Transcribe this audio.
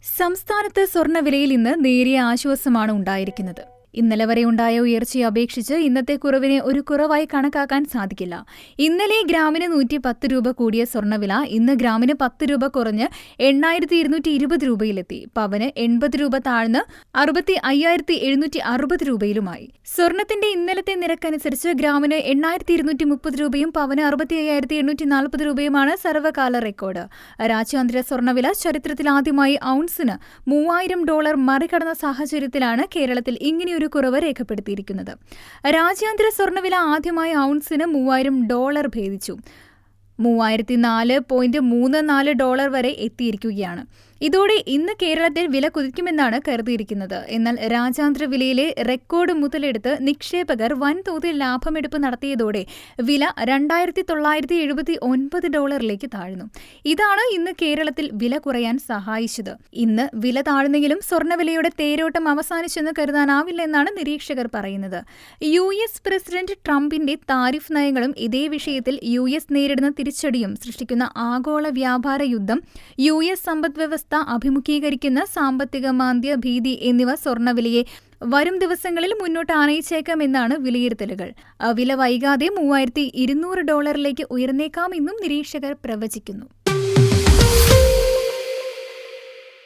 സംസ്ഥാനത്ത് സ്വർണ്ണവിലയിൽ ഇന്ന് നേരിയ ആശ്വാസമാണ് ഉണ്ടായിരിക്കുന്നത്. ഇന്നലെ വരെ ഉണ്ടായ ഉയർച്ചയെ അപേക്ഷിച്ച് ഇന്നത്തെ കുറവിനെ ഒരു കുറവായി കണക്കാക്കാൻ സാധിക്കില്ല. ഇന്നലെ ഗ്രാമിന് 110 രൂപ കൂടിയ സ്വർണ്ണവില ഇന്ന് ഗ്രാമിന് 10 രൂപ കുറഞ്ഞ് 8,220 രൂപയിലെത്തി. പവന് 80 രൂപ താഴ്ന്ന് 65,760 രൂപയിലുമായി. സ്വർണത്തിന്റെ ഇന്നലത്തെ നിരക്കനുസരിച്ച് ഗ്രാമിന് 8,230 രൂപയും പവന് 65,840 രൂപയുമാണ് സർവ്വകാല റെക്കോർഡ്. രാജ്യാന്തര സ്വർണ്ണവില ചരിത്രത്തിലാദ്യമായി ഔൺസിന് $3,000 മറികടന്ന സാഹചര്യത്തിലാണ് കേരളത്തിൽ ഇങ്ങനെയൊരു കുറവ് രേഖപ്പെടുത്തിയിരിക്കുന്നത്. രാജ്യാന്തര സ്വർണ്ണവില ആദ്യമായി ഔൺസിന് $3,000 ഭേദിച്ചു. $3,004.34 വരെ എത്തിയിരിക്കുകയാണ്. ഇതോടെ ഇന്ന് കേരളത്തിൽ വില കുതിക്കുമെന്നാണ് കരുതിയിരിക്കുന്നത്. എന്നാൽ രാജ്യാന്തര വിലയിലെ റെക്കോർഡ് മുതലെടുത്ത് നിക്ഷേപകർ വൻതോതിൽ ലാഭമെടുപ്പ് നടത്തിയതോടെ വില $2,979 താഴ്ന്നു. ഇതാണ് ഇന്ന് കേരളത്തിൽ വില കുറയാൻ സഹായിച്ചത്. ഇന്ന് വില താഴ്ന്നെങ്കിലും സ്വർണ്ണവിലയുടെ തേരോട്ടം അവസാനിച്ചെന്ന് കരുതാനാവില്ലെന്നാണ് നിരീക്ഷകർ പറയുന്നത്. US പ്രസിഡന്റ് ട്രംപിന്റെ താരിഫ് നയങ്ങളും ഇതേ വിഷയത്തിൽ US നേരിടുന്ന തിരിച്ചടിയും സൃഷ്ടിക്കുന്ന ആഗോള വ്യാപാര യുദ്ധം, US സമ്പദ്വ്യവസ്ഥ അഭിമുഖീകരിക്കുന്ന സാമ്പത്തിക മാന്ദ്യ ഭീതി എന്നിവ സ്വർണ്ണവിലയെ വരും ദിവസങ്ങളിൽ മുന്നോട്ട് ആനയിച്ചേക്കാമെന്നാണ് വിലയിരുത്തലുകൾ. വില വൈകാതെ $3,200 ഉയർന്നേക്കാമെന്നും നിരീക്ഷകർ പ്രവചിക്കുന്നു.